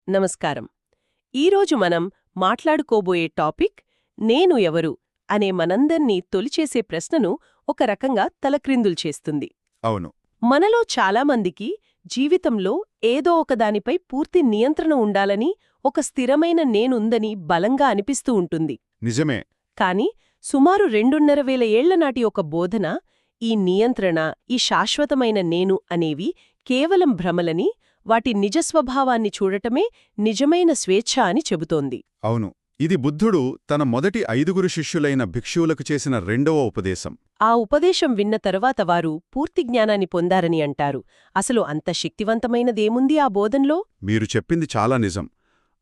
నమస్కారం. ఈరోజు మనం మాట్లాడుకోబోయే టాపిక్ నేను ఎవరు అనే మనందర్నీ తొలిచేసే ప్రశ్నను ఒక రకంగా తలక్రిందులు చేస్తుంది. అవును. మనలో చాలామందికి జీవితంలో ఏదో ఒకదానిపై పూర్తి నియంత్రణ ఉండాలని, ఒక స్థిరమైన నేనుందని బలంగా అనిపిస్తూ ఉంటుంది. నిజమే. కాని సుమారు 2,500 ఏళ్లనాటి ఒక బోధన ఈ నియంత్రణ, ఈ శాశ్వతమైన నేను అనేవి కేవలం భ్రమలని, వాటి నిజస్వభావాన్ని చూడటమే నిజమైన స్వేచ్ఛ అని చెబుతోంది. అవును. ఇది బుద్ధుడు తన మొదటి 5 శిష్యులైన భిక్షువులకు చేసిన రెండవ ఉపదేశం. ఆ ఉపదేశం విన్న తరువాత వారు పూర్తి జ్ఞానాన్ని పొందారని అంటారు. అసలు అంత శక్తివంతమైనదేముంది ఆ బోధంలో? మీరు చెప్పింది చాలా నిజం.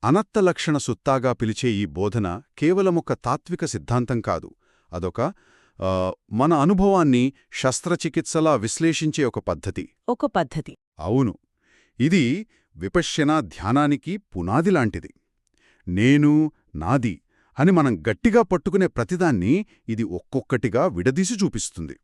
అనత్త లక్షణ సుత్తాగా పిలిచే ఈ బోధన కేవలమొక తాత్విక సిద్ధాంతం కాదు. అదొక మన అనుభవాన్ని శస్త్రచికిత్సలా విశ్లేషించే ఒక పద్ధతి. అవును. ఇది విపశ్యనా ధ్యానానికి పునాదిలాంటిది. నేను, నాది అని మనం గట్టిగా పట్టుకునే ప్రతిదాన్ని ఇది ఒక్కొక్కటిగా విడదీసి చూపిస్తుంది.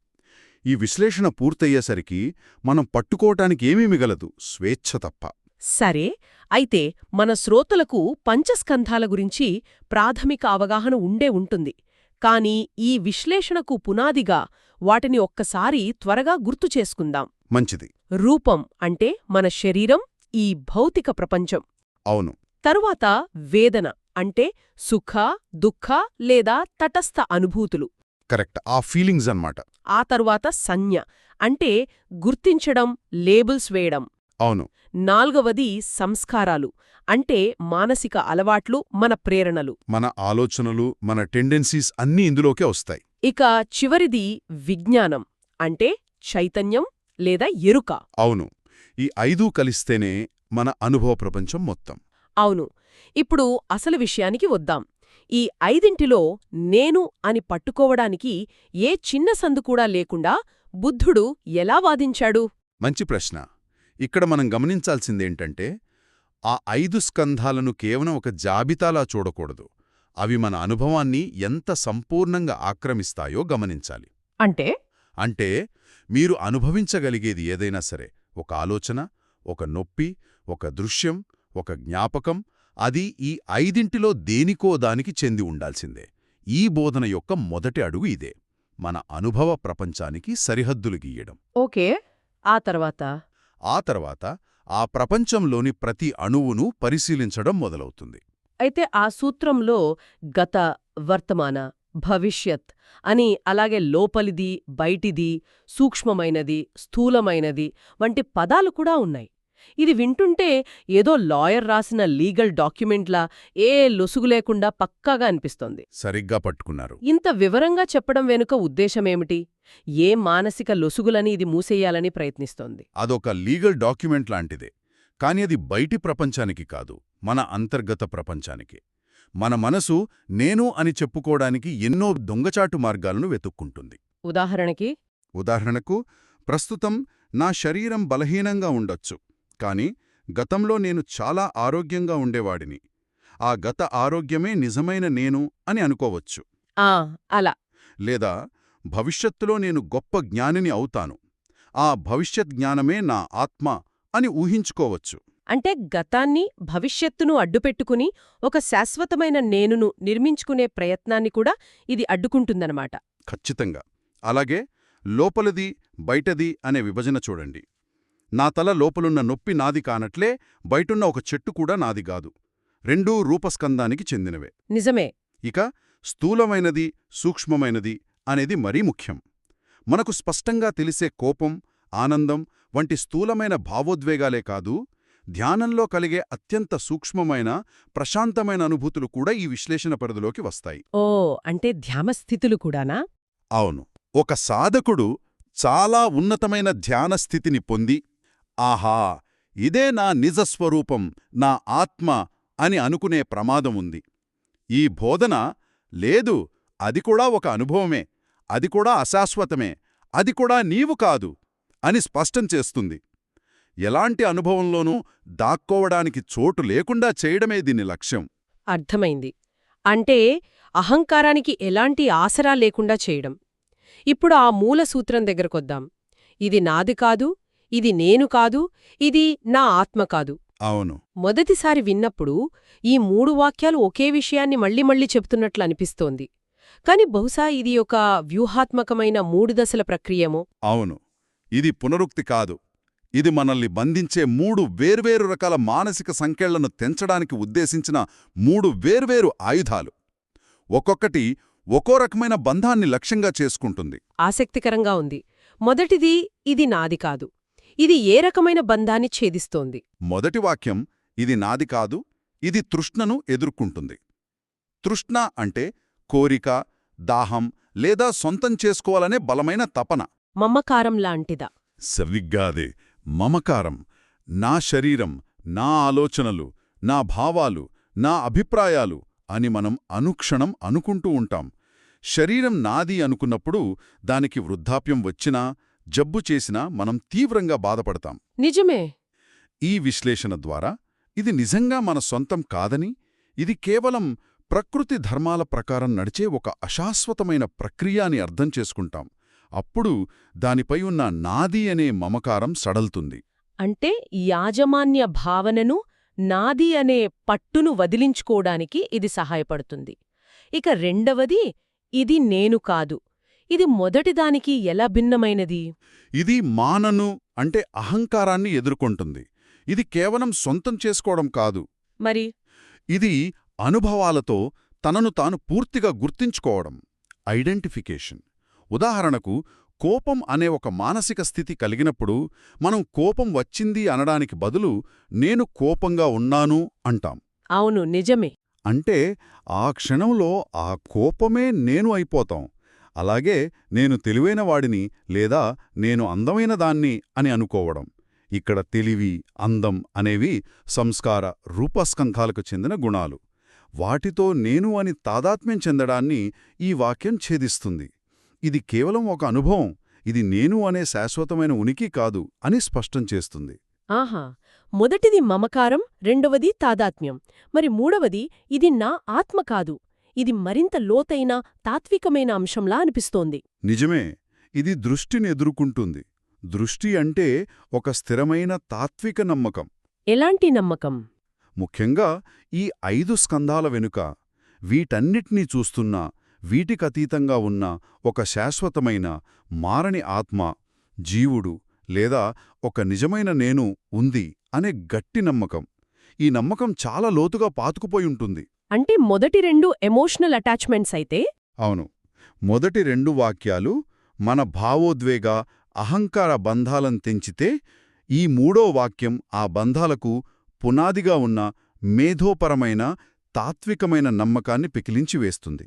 ఈ విశ్లేషణ పూర్తయ్యేసరికి మనం పట్టుకోవటానికి ఏమీ మిగలదు, స్వేచ్ఛ తప్ప. సరే, అయితే మన శ్రోతలకు పంచస్కంధాల గురించి ప్రాథమిక అవగాహన ఉండే ఉంటుంది. కాని ఈ విశ్లేషణకు పునాదిగా వాటిని ఒక్కసారి త్వరగా గుర్తు చేసుకుందాం. మంచిది. రూపం అంటే మన శరీరం, ఈ భౌతిక ప్రపంచం. అవును. తరువాత వేదన అంటే సుఖ, దుఃఖ లేదా తటస్థ అనుభూతులు. కరెక్ట్, ఆ ఫీలింగ్స్ అన్నమాట. ఆ తరువాత సంజ్ఞ అంటే గుర్తించడం, లేబుల్స్ వేయడం. అవును. 4వది సంస్కారాలు అంటే మానసిక అలవాట్లు, మన ప్రేరణలు, మన ఆలోచనలు, మన టెండెన్సీస్ అన్నీ ఇందులోకే వస్తాయి. ఇక చివరిది విజ్ఞానం అంటే చైతన్యం లేదా ఎరుక. అవును. ఈ 5 కలిస్తేనే మన అనుభవ ప్రపంచం మొత్తం. అవును. ఇప్పుడు అసలు విషయానికి వద్దాం. ఈ 5లో నేను అని పట్టుకోవడానికి ఏ చిన్న సందుకూడా లేకుండా బుద్ధుడు ఎలా వాదించాడు? మంచి ప్రశ్న. ఇక్కడ మనం గమనించాల్సిందేంటంటే, ఆ 5 స్కంధాలను కేవలం ఒక జాబితాలా చూడకూడదు. అవి మన అనుభవాన్ని ఎంత సంపూర్ణంగా ఆక్రమిస్తాయో గమనించాలి. అంటే మీరు అనుభవించగలిగేది ఏదైనా సరే, ఒక ఆలోచన, ఒక నొప్పి, ఒక దృశ్యం, ఒక జ్ఞాపకం, అది ఈ 5లో దేనికో దానికి చెంది ఉండాల్సిందే. ఈ బోధన యొక్క మొదటి అడుగు ఇదే, మన అనుభవ ప్రపంచానికి సరిహద్దులు గీయడం. ఓకే. ఆ తర్వాత ఆ ప్రపంచంలోని ప్రతి అణువును పరిశీలించడం మొదలవుతుంది. అయితే ఆ సూత్రంలో గత, వర్తమాన, భవిష్యత్ అని, అలాగే లోపలిది, బయటిది, సూక్ష్మమైనది, స్థూలమైనది వంటి పదాలు కూడా ఉన్నాయి. ఇది వింటుంటే ఏదో లాయర్ రాసిన లీగల్ డాక్యుమెంట్లా ఏ లొసుగు లేకుండా పక్కాగా అనిపిస్తోంది. సరిగ్గా పట్టుకున్నారు. ఇంత వివరంగా చెప్పడం వెనుక ఉద్దేశమేమిటి? ఏ మానసిక లొసుగులని ఇది మూసేయాలని ప్రయత్నిస్తోంది? అదొక లీగల్ డాక్యుమెంట్ లాంటిదే. కాని అది బయటి ప్రపంచానికి కాదు, మన అంతర్గత ప్రపంచానికి. మన మనసు నేను అని చెప్పుకోవడానికి ఎన్నో దొంగచాటు మార్గాలను వెతుక్కుంటుంది. ఉదాహరణకు ప్రస్తుతం నా శరీరం బలహీనంగా ఉండొచ్చు, కాని గతంలో నేను చాలా ఆరోగ్యంగా ఉండేవాడిని. ఆ గత ఆరోగ్యమే నిజమైన నేను అని అనుకోవచ్చు. అలా. లేదా భవిష్యత్తులో నేను గొప్ప జ్ఞానిని అవుతాను, ఆ భవిష్యత్ జ్ఞానమే నా ఆత్మ అని ఊహించుకోవచ్చు. అంటే గతాన్ని, భవిష్యత్తును అడ్డుపెట్టుకుని ఒక శాశ్వతమైన నేనును నిర్మించుకునే ప్రయత్నాన్ని కూడా ఇది అడ్డుకుంటుందన్నమాట. ఖచ్చితంగా. అలాగే లోపలిది, బయటది అనే విభజన చూడండి. నా తల లోపలున్న నొప్పి నాది కానట్లే బయటున్న ఒక చెట్టు కూడా నాది కాదు. రెండూ రూపస్కందానికి చెందినవే. నిజమే. ఇక స్థూలమైనది, సూక్ష్మమైనది అనేది మరీ ముఖ్యం. మనకు స్పష్టంగా తెలిసే కోపం, ఆనందం వంటి స్థూలమైన భావోద్వేగాలే కాదు, ధ్యానంలో కలిగే అత్యంత సూక్ష్మమైన, ప్రశాంతమైన అనుభూతులు కూడా ఈ విశ్లేషణ పరిధిలోకి వస్తాయి. అంటే ధ్యానస్థితులు కూడానా? అవును. ఒక సాధకుడు చాలా ఉన్నతమైన ధ్యానస్థితిని పొంది, ఆహా, ఇదే నా నిజస్వరూపం, నా ఆత్మ అని అనుకునే ప్రమాదముంది. ఈ బోధన లేదు, అది కూడా ఒక అనుభవమే, అది కూడా అశాశ్వతమే, అది కూడా నీవు కాదు అని స్పష్టం చేస్తుంది. ఎలాంటి అనుభవంలోనూ దాక్కోవడానికి చోటు లేకుండా చేయడమే దీని లక్ష్యం. అర్థమైంది. అంటే అహంకారానికి ఎలాంటి ఆసరా లేకుండా చేయడం. ఇప్పుడు ఆ మూల సూత్రం దగ్గరకొద్దాం. ఇది నాది కాదు, ఇది నేను కాదు, ఇది నా ఆత్మ కాదు. అవును. మొదటిసారి విన్నప్పుడు ఈ 3 వాక్యాలు ఒకే విషయాన్ని మళ్ళీ మళ్ళీ చెప్తున్నట్లు అనిపిస్తోంది. కాని బహుశా ఇది ఒక వ్యూహాత్మకమైన 3 దశల ప్రక్రియమో. అవును. ఇది పునరుక్తి కాదు. ఇది మనల్ని బంధించే 3 వేర్వేరు రకాల మానసిక సంకెళ్లను తెంచడానికి ఉద్దేశించిన 3 వేర్వేరు ఆయుధాలు. ఒక్కొక్కటి ఒక్కో రకమైన బంధాన్ని లక్ష్యంగా చేసుకుంటుంది. ఆసక్తికరంగా ఉంది. మొదటిది ఇది నాది కాదు. ఇది ఏ రకమైన బంధాన్ని ఛేదిస్తోంది? మొదటి వాక్యం ఇది నాది కాదు, ఇది తృష్ణను ఎదుర్కొంటుంది. తృష్ణ అంటే కోరిక, దాహం లేదా సొంతం చేసుకోవాలనే బలమైన తపన. మమకారం లాంటిదా? సరిగ్గాదే. మమకారం. నా శరీరం, నా ఆలోచనలు, నా భావాలు, నా అభిప్రాయాలు అని మనం అనుక్షణం అనుకుంటూ ఉంటాం. శరీరం నాది అనుకున్నప్పుడు దానికి వృద్ధాప్యం వచ్చినా, జబ్బు చేసినా మనం తీవ్రంగా బాధపడతాం. నిజమే. ఈ విశ్లేషణ ద్వారా ఇది నిజంగా మన సొంతం కాదని, ఇది కేవలం ప్రకృతి ధర్మాల ప్రకారం నడిచే ఒక అశాశ్వతమైన ప్రక్రియ అని అర్థం చేసుకుంటాం. అప్పుడు దానిపై ఉన్న నాది అనే మమకారం సడల్తుంది. అంటే యాజమాన్య భావనను, నాది అనే పట్టును వదిలించుకోవడానికి ఇది సహాయపడుతుంది. ఇక రెండవది ఇది నేను కాదు. ఇది మొదటిదానికి ఎలా భిన్నమైనది? ఇది మానను అంటే అహంకారాన్ని ఎదుర్కొంటుంది. ఇది కేవలం సొంతం చేసుకోవడం కాదు. మరి ఇది అనుభవాలతో తనను తాను పూర్తిగా గుర్తించుకోవడం, ఐడెంటిఫికేషన్. ఉదాహరణకు, కోపం అనే ఒక మానసిక స్థితి కలిగినప్పుడు మనం కోపం వచ్చింది అనడానికి బదులు నేను కోపంగా ఉన్నాను అంటాం. అవును, నిజమే. అంటే ఆ క్షణంలో ఆ కోపమే నేను అయిపోతాం. అలాగే నేను తెలివైన వాడిని లేదా నేను అందమైన దాన్ని అని అనుకోవడం. ఇక్కడ తెలివి, అందం అనేవి సంస్కార, రూపస్కంధాలకు చెందిన గుణాలు. వాటితో నేను అని తాదాత్మ్యం చెందడాన్ని ఈ వాక్యం ఛేదిస్తుంది. ఇది కేవలం ఒక అనుభవం, ఇది నేను అనే శాశ్వతమైన ఉనికి కాదు అని స్పష్టం చేస్తుంది. ఆహా, మొదటిది మమకారం, రెండవది తాదాత్మ్యం. మరి మూడవది ఇది నా ఆత్మ కాదు, ఇది మరింత లోతైన తాత్వికమైన అంశంలా అనిపిస్తోంది. నిజమే. ఇది దృష్టిని ఎదుర్కొంటుంది. దృష్టి అంటే ఒక స్థిరమైన తాత్విక నమ్మకం. ఎలాంటి నమ్మకం? ముఖ్యంగా ఈ 5 స్కంధాల వెనుక, వీటన్నిటినీ చూస్తున్నా, వీటికతీతంగా ఉన్న ఒక శాశ్వతమైన, మారని ఆత్మ, జీవుడు లేదా ఒక నిజమైన నేను ఉంది అనే గట్టి నమ్మకం. ఈ నమ్మకం చాలా లోతుగా పాతుకుపోయుంటుంది. అంటే మొదటి 2 ఎమోషనల్ అటాచ్మెంట్స్ అయితే? అవును. మొదటి 2 వాక్యాలు మన భావోద్వేగ, అహంకార బంధాలను తెంచితే, ఈ 3వ వాక్యం ఆ బంధాలకు పునాదిగా ఉన్న మేధోపరమైన, తాత్వికమైన నమ్మకాన్ని పెకిలించివేస్తుంది.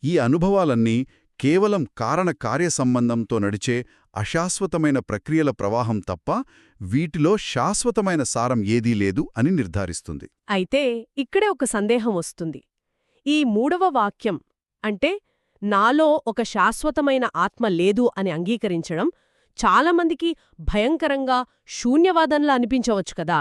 ఈ అనుభవాలన్నీ కేవలం కారణ-కార్య సంబంధంతో నడిచే అశాశ్వతమైన ప్రక్రియల ప్రవాహం తప్ప వీటిలో శాశ్వతమైన సారం ఏదీ లేదు అని నిర్ధారిస్తుంది. అయితే ఇక్కడే ఒక సందేహం వస్తుంది. ఈ 3వ వాక్యం అంటే నాలో ఒక శాశ్వతమైన ఆత్మ లేదు అని అంగీకరించడం చాలామందికి భయంకరంగా, శూన్యవాదంలా అనిపించవచ్చు కదా.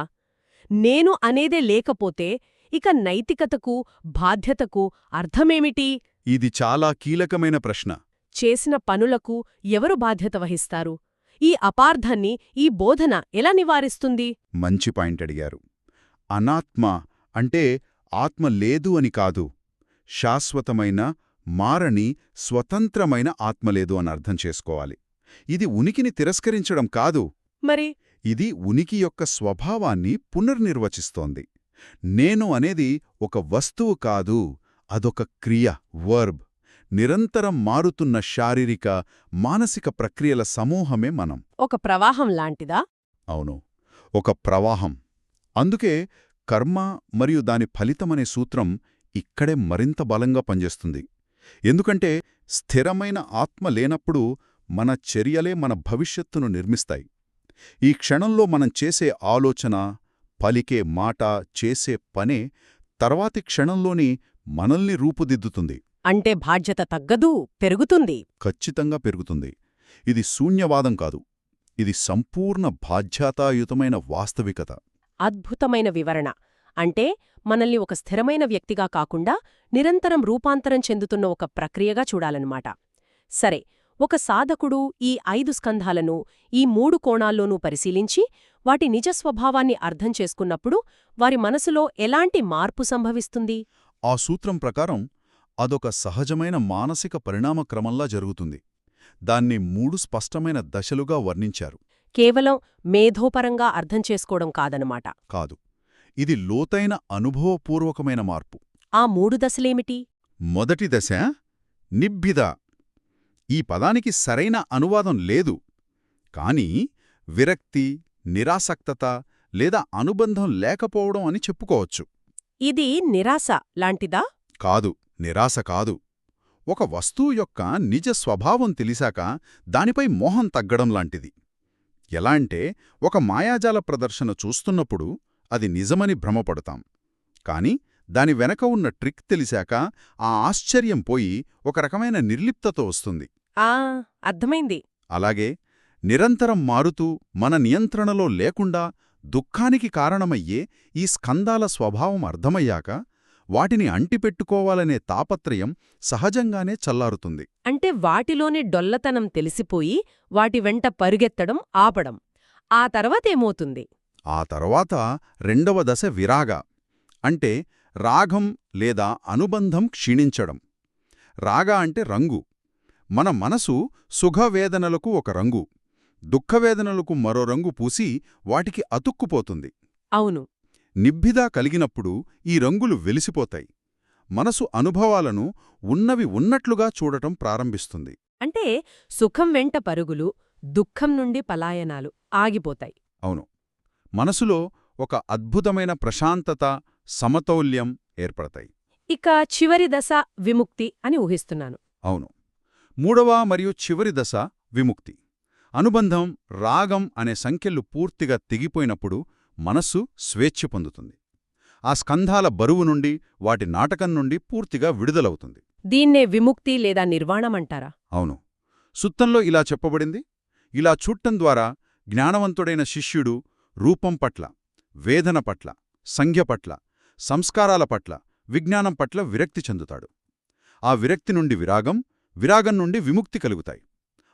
నేను అనేదే లేకపోతే ఇక నైతికతకు, బాధ్యతకు అర్థమేమిటి? ఇది చాలా కీలకమైన ప్రశ్న. చేసిన పనులకు ఎవరు బాధ్యత వహిస్తారు? ఈ అపార్థాన్ని ఈ బోధన ఎలా నివారిస్తుంది? మంచి పాయింట్ అడిగారు. అనాత్మ అంటే ఆత్మ లేదు అని కాదు, శాశ్వతమైన, మారని, స్వతంత్రమైన ఆత్మ లేదు అని అర్థం చేసుకోవాలి. ఇది ఉనికిని తిరస్కరించడం కాదు. మరి ఇది ఉనికి యొక్క స్వభావాన్ని పునర్నిర్వచిస్తోంది. నేను అనేది ఒక వస్తువు కాదు, అదొక క్రియ, వర్బ్. నిరంతరం మారుతున్న శారీరక, మానసిక ప్రక్రియల సమూహమే మనం. ఒక ప్రవాహం లాంటిదా? అవును, ఒక ప్రవాహం. అందుకే కర్మ మరియు దాని ఫలితమనే సూత్రం ఇక్కడే మరింత బలంగా పనిచేస్తుంది. ఎందుకంటే స్థిరమైన ఆత్మ లేనప్పుడు మన చర్యలే మన భవిష్యత్తును నిర్మిస్తాయి. ఈ క్షణంలో మనం చేసే ఆలోచన, పలికే మాట, చేసే పనే తర్వాతి క్షణంలోని మనల్ని రూపుదిద్దుతుంది. అంటే బాధ్యత తగ్గదు, పెరుగుతుంది. ఖచ్చితంగా పెరుగుతుంది. ఇది శూన్యవాదం కాదు, ఇది సంపూర్ణ బాధ్యతాయుతమైన వాస్తవికత. అద్భుతమైన వివరణ. అంటే మనల్ని ఒక స్థిరమైన వ్యక్తిగా కాకుండా నిరంతరం రూపాంతరం చెందుతున్న ఒక ప్రక్రియగా చూడాలన్నమాట. సరే, ఒక సాధకుడు ఈ 5 స్కంధాలను ఈ 3 కోణాల్లోనూ పరిశీలించి వాటి నిజ స్వభావాన్ని అర్థం చేసుకున్నప్పుడు వారి మనసులో ఎలాంటి మార్పు సంభవిస్తుంది? ఆ సూత్రం ప్రకారం అదొక సహజమైన మానసిక పరిణామ క్రమంలా జరుగుతుంది. దాన్ని 3 స్పష్టమైన దశలుగా వర్ణించారు. కేవలం మేధోపరంగా అర్థం చేసుకోవడం కాదనమాట. కాదు, ఇది లోతైన అనుభవపూర్వకమైన మార్పు. ఆ 3 దశలేమిటి? మొదటి దశ నిబ్బిద. ఈ పదానికి సరైన అనువాదం లేదు, కానీ విరక్తి, నిరాసక్తత లేదా అనుబంధం లేకపోవడం అని చెప్పుకోవచ్చు. ఇది నిరాశ లాంటిదా? కాదు, నిరాశ కాదు. ఒక వస్తువు యొక్క నిజ స్వభావం తెలిసాక దానిపై మోహం తగ్గడం లాంటిది. ఎలా అంటే, ఒక మాయాజాల ప్రదర్శన చూస్తున్నప్పుడు అది నిజమని భ్రమపడతాం, కాని దాని వెనక ఉన్న ట్రిక్ తెలిసాక ఆ ఆశ్చర్యం పోయి ఒక రకమైన నిర్లిప్తత వస్తుంది. అర్థమైంది. అలాగే నిరంతరం మారుతూ మన నియంత్రణలో లేకుండా దుఃఖానికి కారణమయ్యే ఈ స్కందాల స్వభావం అర్థమయ్యాక వాటిని అంటిపెట్టుకోవాలనే తాపత్రయం సహజంగానే చల్లారుతుంది. అంటే వాటిలోని డొల్లతనం తెలిసిపోయి వాటి వెంట పరుగెత్తడం ఆపడం. ఆ తర్వాతేమవుతుంది? ఆ తర్వాత రెండవ దశ విరాగ, అంటే రాగం లేదా అనుబంధం క్షీణించడం. రాగ అంటే రంగు. మన మనసు సుఖవేదనలకు ఒక రంగు, దుఃఖవేదనలకు మరో రంగు పూసి వాటికి అతుక్కుపోతుంది. అవును. నిబ్బిద కలిగినప్పుడు ఈ రంగులు వెలిసిపోతాయి. మనసు అనుభవాలను ఉన్నవి ఉన్నట్లుగా చూడటం ప్రారంభిస్తుంది. అంటే సుఖం వెంట పరుగులు, దుఃఖం నుండి పలాయనాలు ఆగిపోతాయి. అవును, మనసులో ఒక అద్భుతమైన ప్రశాంతత, సమతౌల్యం ఏర్పడతాయి. ఇక చివరి దశ విముక్తి అని ఊహిస్తున్నాను. అవును, మూడవ మరియు చివరి దశ విముక్తి. అనుబంధం, రాగం అనే సంఖ్యలు పూర్తిగా తెగిపోయినప్పుడు మనస్సు స్వేచ్ఛ పొందుతుంది. ఆ స్కంధాల బరువు నుండి, వాటి నాటకం నుండి పూర్తిగా విడుదలవుతుంది. దీన్నే విముక్తి లేదా నిర్వాణమంటారా? అవును, సుత్తంలో ఇలా చెప్పబడింది. ఇలా చూడటం ద్వారా జ్ఞానవంతుడైన శిష్యుడు రూపం పట్ల, వేదన పట్ల, సంజ్ఞ పట్ల, సంస్కారాల పట్ల, విజ్ఞానం పట్ల విరక్తి చెందుతాడు. ఆ విరక్తి నుండి విరాగం, విరాగం నుండి విముక్తి కలుగుతాయి.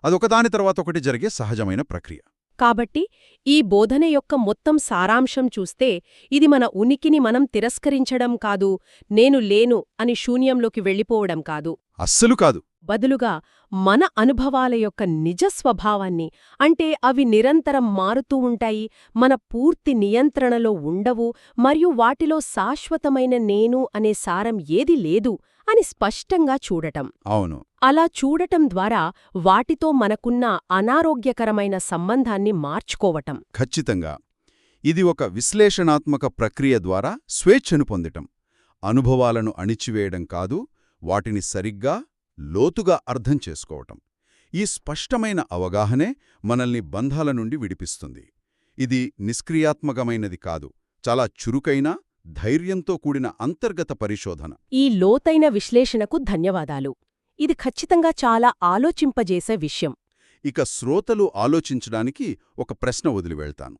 అదొకదాని తర్వాత ఒకటి జరిగే సహజమైన ప్రక్రియ. కాబట్టి ఈ బోధన యొక్క మొత్తం సారాంశం చూస్తే ఇది మన ఉనికిని మనం తిరస్కరించడం కాదు, నేను లేను అని శూన్యంలోకి వెళ్ళిపోవడం కాదు. అస్సలు కాదు. బదులుగా మన అనుభవాల యొక్క నిజ స్వభావాన్ని, అంటే అవి నిరంతరం మారుతూ ఉంటాయి, మన పూర్తి నియంత్రణలో ఉండవు, మరియు వాటిలో శాశ్వతమైన నేను అనే సారం ఏది లేదు అని స్పష్టంగా చూడటం. అవును, అలా చూడటం ద్వారా వాటితో మనకున్న అనారోగ్యకరమైన సంబంధాన్ని మార్చుకోవటం. ఖచ్చితంగా. ఇది ఒక విశ్లేషణాత్మక ప్రక్రియ ద్వారా స్వేచ్ఛను పొందటం, అనుభవాలను అణిచివేయడం కాదు, వాటిని సరిగ్గా, లోతుగా అర్థం చేసుకోవటం. ఈ స్పష్టమైన అవగాహనే మనల్ని బంధాల నుండి విడిపిస్తుంది. ఇది నిష్క్రియాత్మకమైనది కాదు, చాలా చురుకైన, ధైర్యంతో కూడిన అంతర్గత పరిశోధన. ఈ లోతైన విశ్లేషణకు ధన్యవాదాలు. ఇది ఖచ్చితంగా చాలా ఆలోచింపజేసే విషయం. ఇక శ్రోతలు ఆలోచించడానికి ఒక ప్రశ్న వదిలివెళ్తాను.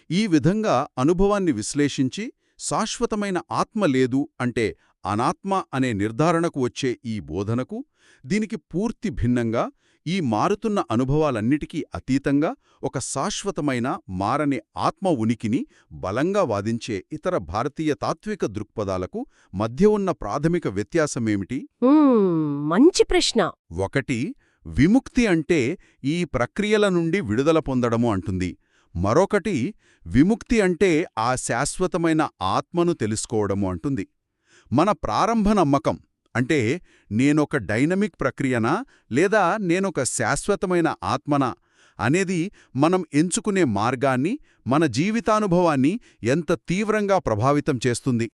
ఈ విధంగా అనుభవాన్ని విశ్లేషించి శాశ్వతమైన ఆత్మ లేదు అంటే అనాత్మ అనే నిర్ధారణకు వచ్చే ఈ బోధనకు, దీనికి పూర్తి భిన్నంగా, ఈ మారుతున్న అనుభవాలన్నిటికీ అతీతంగా ఒక శాశ్వతమైన, మారని ఆత్మ ఉనికిని బలంగా వాదించే ఇతర భారతీయ తాత్విక దృక్పథాలకు మధ్య ఉన్న ప్రాథమిక వ్యత్యాసమేమిటి? మంచి ప్రశ్న. ఒకటి, విముక్తి అంటే ఈ ప్రక్రియల నుండి విడుదల పొందడము అంటుంది. మరొకటి, విముక్తి అంటే ఆ శాశ్వతమైన ఆత్మను తెలుసుకోవడము అంటుంది. మన ప్రారంభ నమ్మకం అంటే నేనొక డైనమిక్ ప్రక్రియనా లేదా నేనొక శాశ్వతమైన ఆత్మనా అనేది మనం ఎంచుకునే మార్గాన్ని, మన జీవితానుభవాన్ని ఎంత తీవ్రంగా ప్రభావితం చేస్తుంది.